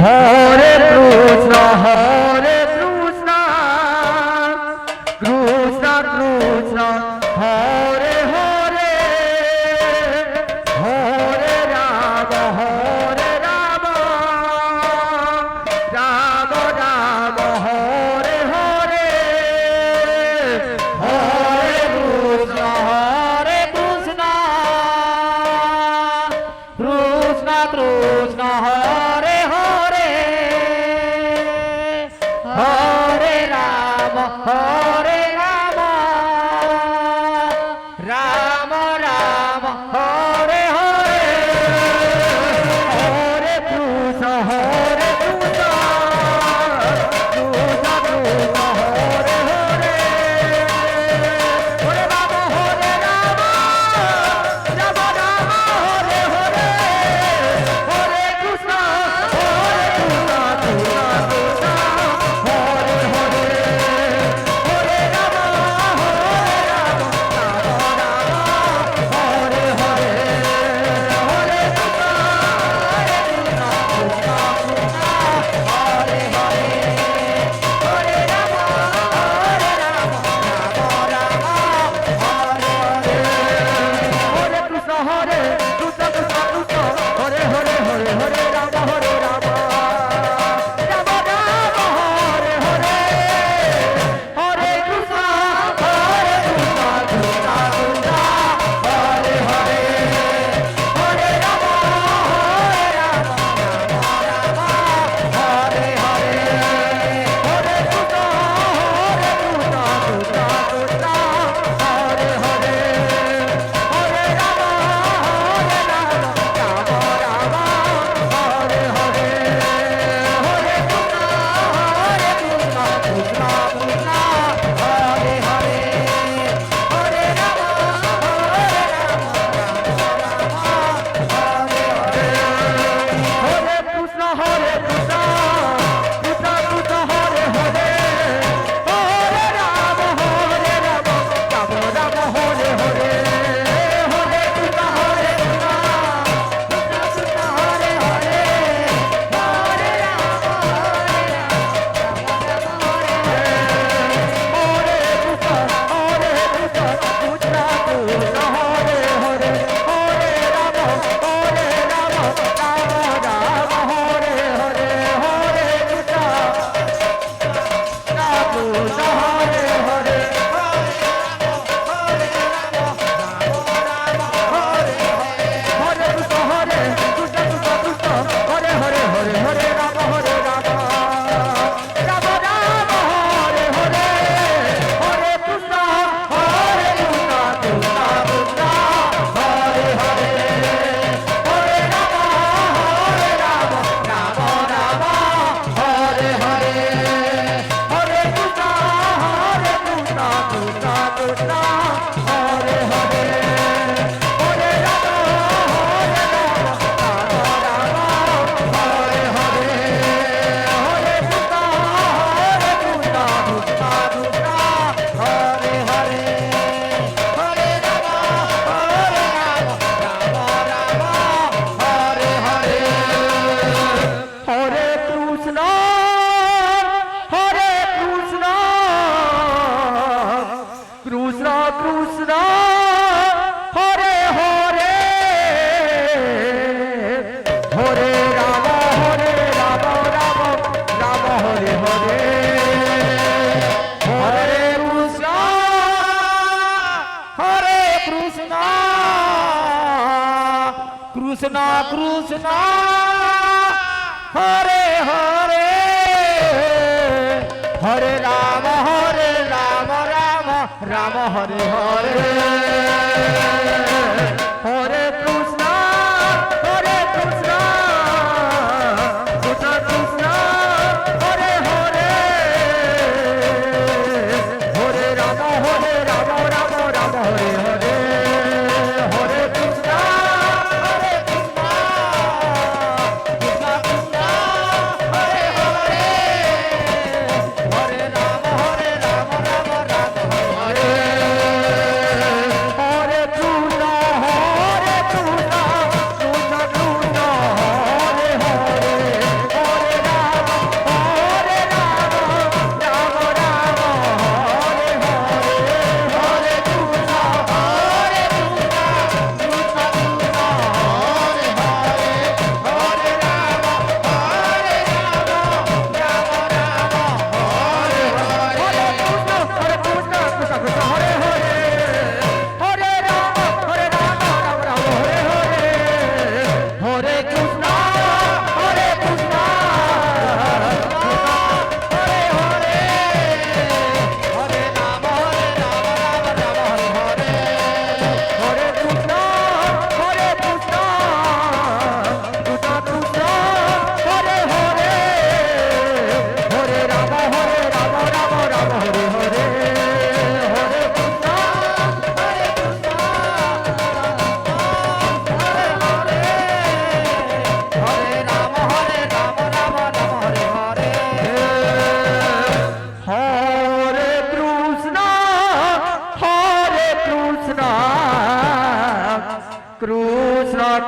Hare Krishna Krishna Krishna Hare Hare Hare Ram Ram Ram Hare Hare Hare Krishna Krishna Krishna Hare Hare Hare Ram Ram Ram Hare Hare Hare Krishna Krishna Krishna Hare Hare Hare Ram Ram Ram Hare Hare Hare Krishna Krishna Krishna Hare Hare Hare Ram Hare Hare Hare Krishna Krishna Hare Hare Hare Ram Hare Krishna Hare Krishna Krishna Krishna Hare Hare Hare Hare Ram Ram Ram Hare Hare Hare Krishna Krishna Krishna Hare Hare Hare Ram Hare Hare Hare Krishna Krishna Krishna Hare Hare Hare Ram Hare Hare Hare Krishna Krishna Krishna Hare Hare Hare Ram Hare Krishna Krishna Krishna Hare Hare Hare Ram Ram Ram Hare Hare Hare Krishna Krishna Krishna Hare Hare Hare Ram Hare Krishna Krishna Krishna Hare Hare Hare Ram Ram Hare Hare Hare Krishna Krishna Hare Hare Hare Krishna Hare Krishna Krishna Krishna Hare Hare Hare Hare Ram Ram Ram Hare Hare Hare Krishna Krishna Krishna Hare Hare Hare Ram Ram Ram Hare Hare Hare Krishna Krishna Krishna Hare Hare Hare Ram Hare Hare Hare Krishna Krishna Krishna Hare Hare Hare Ram Hare Hare Hare Krishna Krishna Krishna Hare Hare Hare Ram Ram Ram Hare Hare Hare Krishna Krishna Krishna Hare Hare Hare Ram Ram Hare Hare Hare Krishna Krishna Krishna Hare Hare Hare Ram Ram Hare Hare Hare Krishna Krishna Krishna Hare Hare Hare Ram Ram Hare Hare Krishna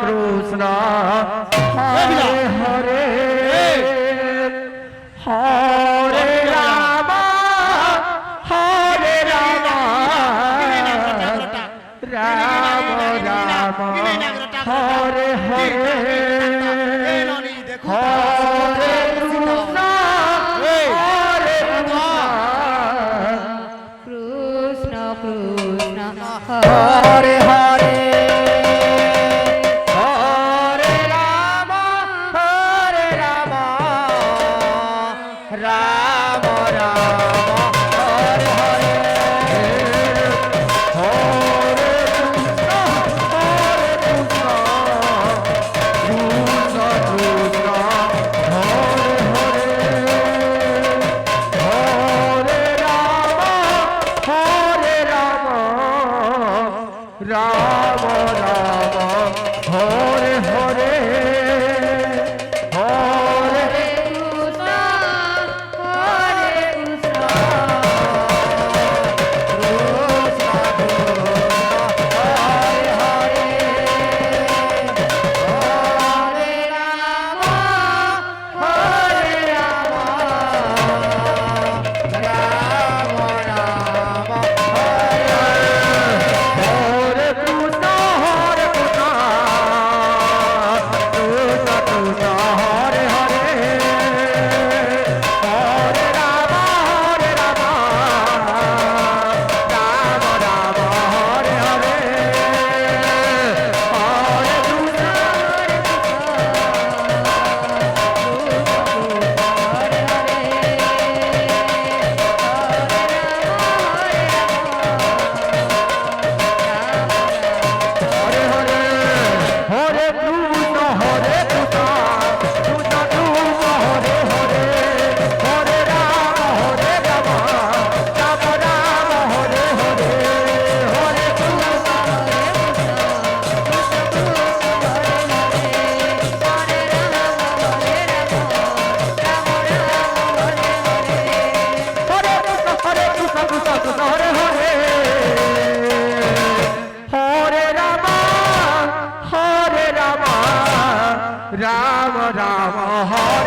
Krishna Hare Hare Hare Ram Hare Ram Ram Ram Hare Hare Hare Krishna Hare Krishna Krishna Hare Hare Hare Ram Hare Ram Ram Ram Hare Hare Hare Krishna Hare Krishna Krishna Krishna Hare Hare Hare Ram Hare Ram Ram Ram Hare Hare Hare Krishna Hare Krishna Hare Hare Hare Ram Hare Ram Ram Ram Hare Hare Krishna Hare Krishna Krishna Krishna Hare Hare Hare Ram Hare Ram Ram Ram Hare Hare Hare Krishna Hare Hare Hare Krishna Hare Krishna Krishna Krishna Hare Hare Hare Ram Ram Ram Hare Hare Hare Krishna Hare Krishna Hare Krishna Krishna Krishna Hare Hare Hare Ram Ram Ram Hare